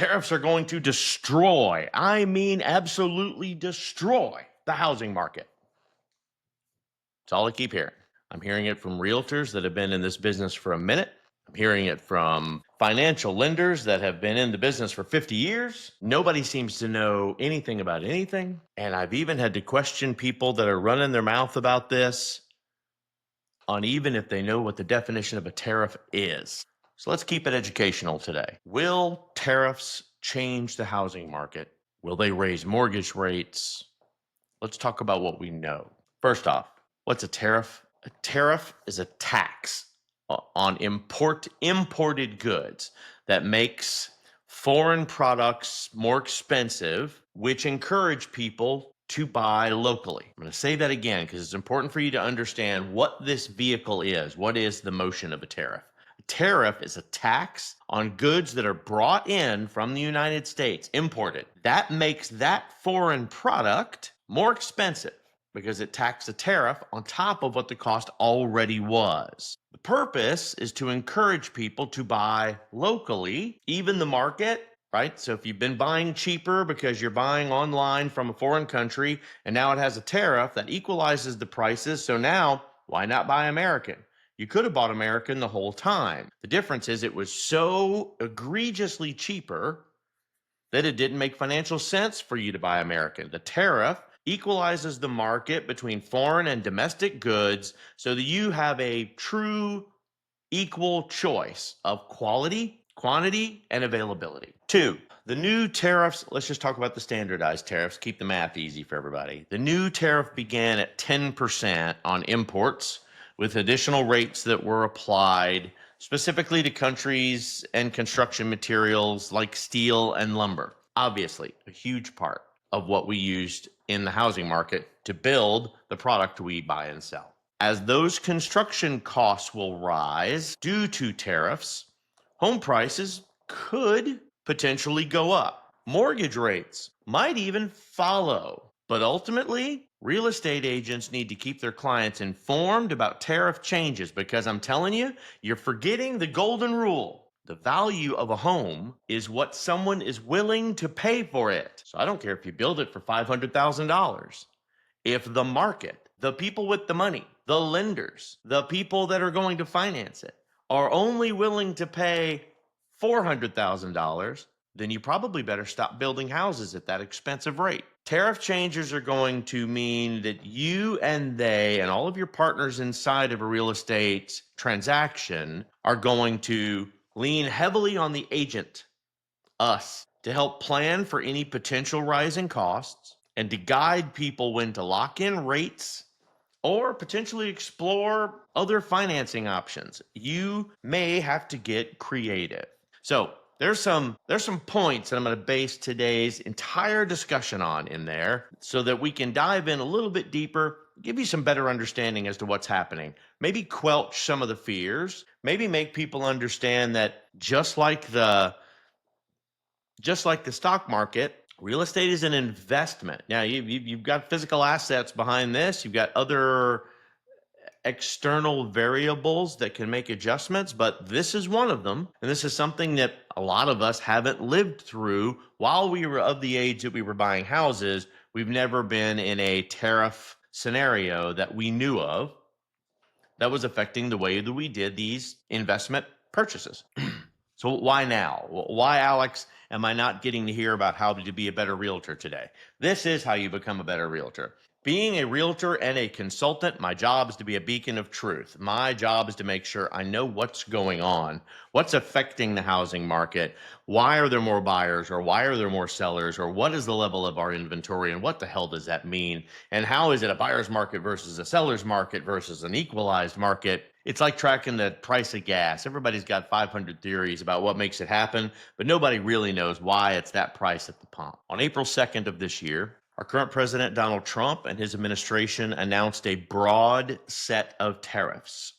tariffs are going to destroy, I mean absolutely destroy, the housing market. That's all I keep hearing. I'm hearing it from realtors that have been in this business for a minute. I'm hearing it from financial lenders that have been in the business for 50 years. Nobody seems to know anything about anything. And I've even had to question people that are running their mouth about this on even if they know what the definition of a tariff is. So let's keep it educational today. Will tariffs change the housing market? Will they raise mortgage rates? Let's talk about what we know. First off, what's a tariff? A tariff is a tax on imported goods that makes foreign products more expensive, which encourage people to buy locally. I'm going to say that again because it's important for you to understand what this vehicle is. What is the motion of a tariff? A tariff is a tax on goods that are brought in from the United States, imported. That makes that foreign product more expensive because it taxed a tariff on top of what the cost already was. The purpose is to encourage people to buy locally, even the market, right? So if you've been buying cheaper because you're buying online from a foreign country and now it has a tariff that equalizes the prices, so now why not buy American? You could have bought American the whole time. The difference is it was so egregiously cheaper that it didn't make financial sense for you to buy American. The tariff equalizes the market between foreign and domestic goods so that you have a true equal choice of quality, quantity, and availability. 2, the new tariffs, let's just talk about the standardized tariffs, keep the math easy for everybody. The new tariff began at 10% on imports with additional rates that were applied specifically to countries and construction materials like steel and lumber. Obviously, a huge part of what we used in the housing market to build the product we buy and sell. As those construction costs will rise due to tariffs, home prices could potentially go up. Mortgage rates might even follow. But ultimately, real estate agents need to keep their clients informed about tariff changes because I'm telling you, you're forgetting the golden rule. The value of a home is what someone is willing to pay for it. So I don't care if you build it for $500,000. If the market, the people with the money, the lenders, the people that are going to finance it are only willing to pay $400,000, then you probably better stop building houses at that expensive rate. Tariff changes are going to mean that you and they and all of your partners inside of a real estate transaction are going to lean heavily on the agent, us, to help plan for any potential rising costs and to guide people when to lock in rates or potentially explore other financing options. You may have to get creative. So there's some points that I'm going to base today's entire discussion on in there so that we can dive in a little bit deeper, give you some better understanding as to what's happening. Maybe quelch some of the fears, maybe make people understand that just like the stock market, real estate is an investment. Now, you've got physical assets behind this. You've got other external variables that can make adjustments, but this is one of them. And this is something that a lot of us haven't lived through while we were of the age that we were buying houses. We've never been in a tariff scenario that we knew of that was affecting the way that we did these investment purchases. So why now? Why, Alex, am I not getting to hear about how to be a better realtor today? This is how you become a better realtor. Being a realtor and a consultant, my job is to be a beacon of truth. My job is to make sure I know what's going on, what's affecting the housing market, why are there more buyers or why are there more sellers, or what is the level of our inventory and what the hell does that mean? And how is it a buyer's market versus a seller's market versus an equalized market? It's like tracking the price of gas. Everybody's got 500 theories about what makes it happen, but nobody really knows why it's that price at the pump. On April 2nd of this year, our current president, Donald Trump, and his administration announced a broad set of tariffs.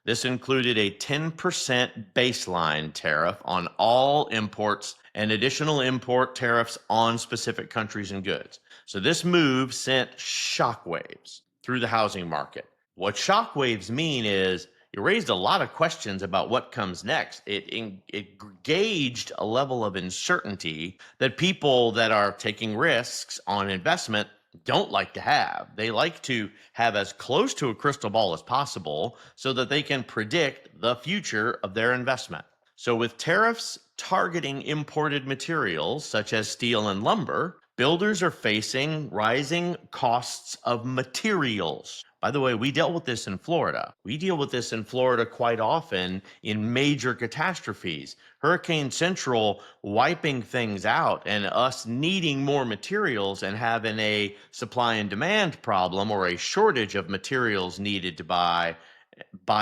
This included a 10% baseline tariff on all imports and additional import tariffs on specific countries and goods. So this move sent shockwaves through the housing market. What shockwaves mean is It raised a lot of questions about what comes next. It gauged a level of uncertainty that people that are taking risks on investment don't like to have. They like to have as close to a crystal ball as possible so that they can predict the future of their investment. So, with tariffs targeting imported materials such as steel and lumber, builders are facing rising costs of materials. By the way, we dealt with this in Florida. We deal with this in Florida quite often in major catastrophes. Hurricane Central wiping things out and us needing more materials and having a supply and demand problem or a shortage of materials needed to buy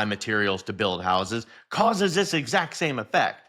materials to build houses causes this exact same effect.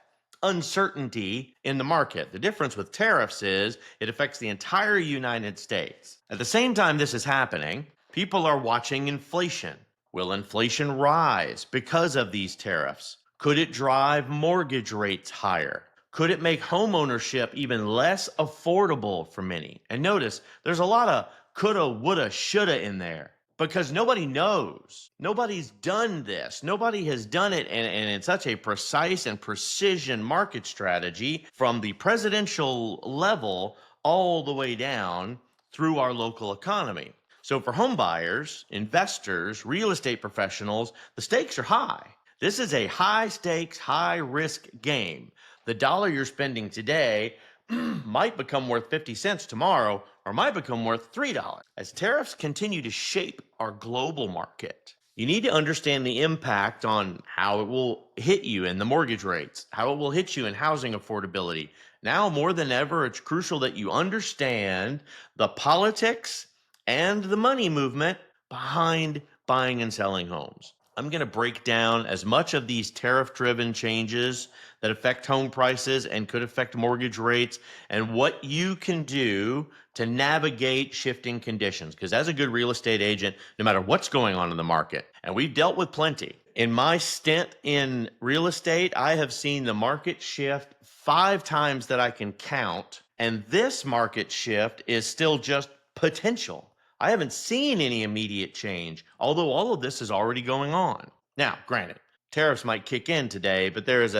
Uncertainty in the market. The difference with tariffs is it affects the entire United States. At the same time this is happening, people are watching inflation. Will inflation rise because of these tariffs? Could it drive mortgage rates higher? Could it make homeownership even less affordable for many? And notice, there's a lot of coulda, woulda, shoulda in there because nobody knows. Nobody's done this. Nobody has done it in such a precise and precision market strategy from the presidential level all the way down through our local economy. So for home buyers, investors, real estate professionals, the stakes are high. This is a high stakes, high risk game. The dollar you're spending today might become worth 50 cents tomorrow or might become worth $3. As tariffs continue to shape our global market, you need to understand the impact on how it will hit you in the mortgage rates, how it will hit you in housing affordability. Now more than ever, it's crucial that you understand the politics and the money movement behind buying and selling homes. I'm going to break down as much of these tariff-driven changes that affect home prices and could affect mortgage rates and what you can do to navigate shifting conditions. Because as a good real estate agent, no matter what's going on in the market, and we've dealt with plenty. In my stint in real estate, I have seen the market shift 5 times that I can count, and this market shift is still just potential. I haven't seen any immediate change, although all of this is already going on. Now, granted, tariffs might kick in today, but there is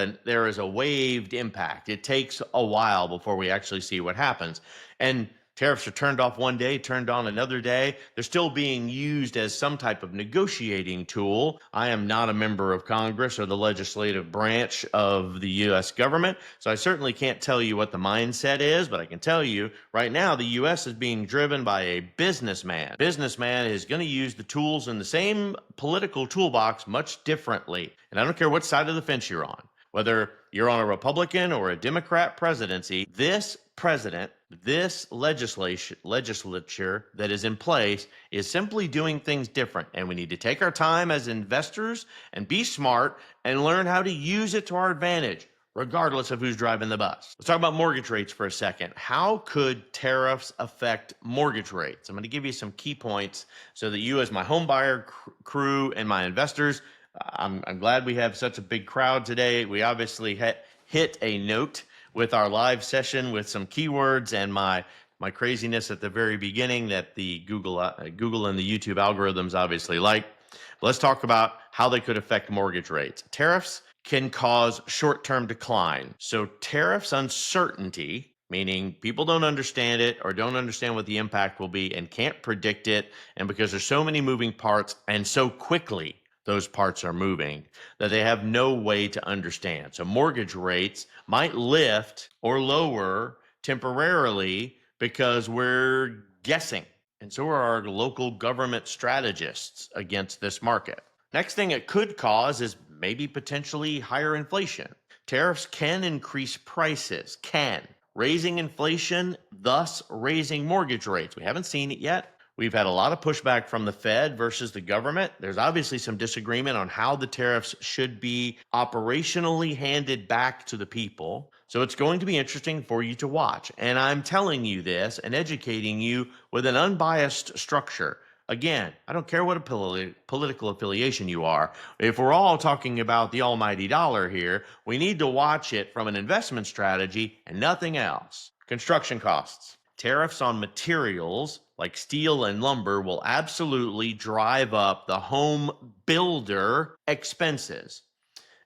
a waved impact. It takes a while before we actually see what happens. And tariffs are turned off one day, turned on another day. They're still being used as some type of negotiating tool. I am not a member of Congress or the legislative branch of the U.S. government, so I certainly can't tell you what the mindset is, but I can tell you right now the U.S. is being driven by a businessman. Businessman is going to use the tools in the same political toolbox much differently. And I don't care what side of the fence you're on. Whether you're on a Republican or a Democrat presidency, this president, this legislature that is in place is simply doing things different. And we need to take our time as investors and be smart and learn how to use it to our advantage, regardless of who's driving the bus. Let's talk about mortgage rates for a second. How could tariffs affect mortgage rates? I'm going to give you some key points so that you, as my home buyer crew and my investors, I'm glad we have such a big crowd today. We obviously hit a note with our live session with some keywords and my craziness at the very beginning that the Google and the YouTube algorithms obviously like. But let's talk about how they could affect mortgage rates. Tariffs can cause short-term decline. So tariffs uncertainty, meaning people don't understand it or don't understand what the impact will be and can't predict it. And because there's so many moving parts and so quickly those parts are moving that they have no way to understand. So mortgage rates might lift or lower temporarily because we're guessing. And so are our local government strategists against this market. Next thing it could cause is maybe potentially higher inflation. Tariffs can increase prices, raising inflation, thus raising mortgage rates. We haven't seen it yet. We've had a lot of pushback from the Fed versus the government. There's obviously some disagreement on how the tariffs should be operationally handed back to the people. So it's going to be interesting for you to watch. And I'm telling you this and educating you with an unbiased structure. Again, I don't care what a political affiliation you are. If we're all talking about the almighty dollar here, we need to watch it from an investment strategy and nothing else. Construction costs. Tariffs on materials like steel and lumber will absolutely drive up the home builder expenses.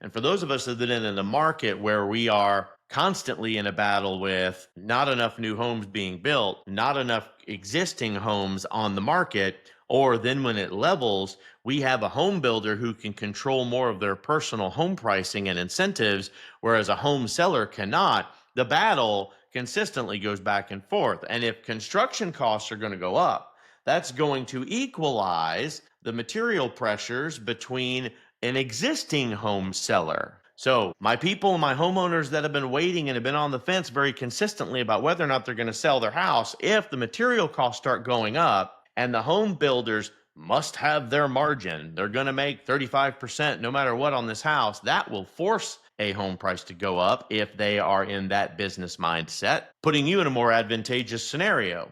And for those of us that have been in a market where we are constantly in a battle with not enough new homes being built, not enough existing homes on the market, or then when it levels, we have a home builder who can control more of their personal home pricing and incentives, whereas a home seller cannot. The battle consistently goes back and forth. And if construction costs are going to go up, that's going to equalize the material pressures between an existing home seller. So, my people, my homeowners that have been waiting and have been on the fence very consistently about whether or not they're going to sell their house, if the material costs start going up and the home builders must have their margin, they're going to make 35% no matter what on this house, that will force a home price to go up if they are in that business mindset, putting you in a more advantageous scenario.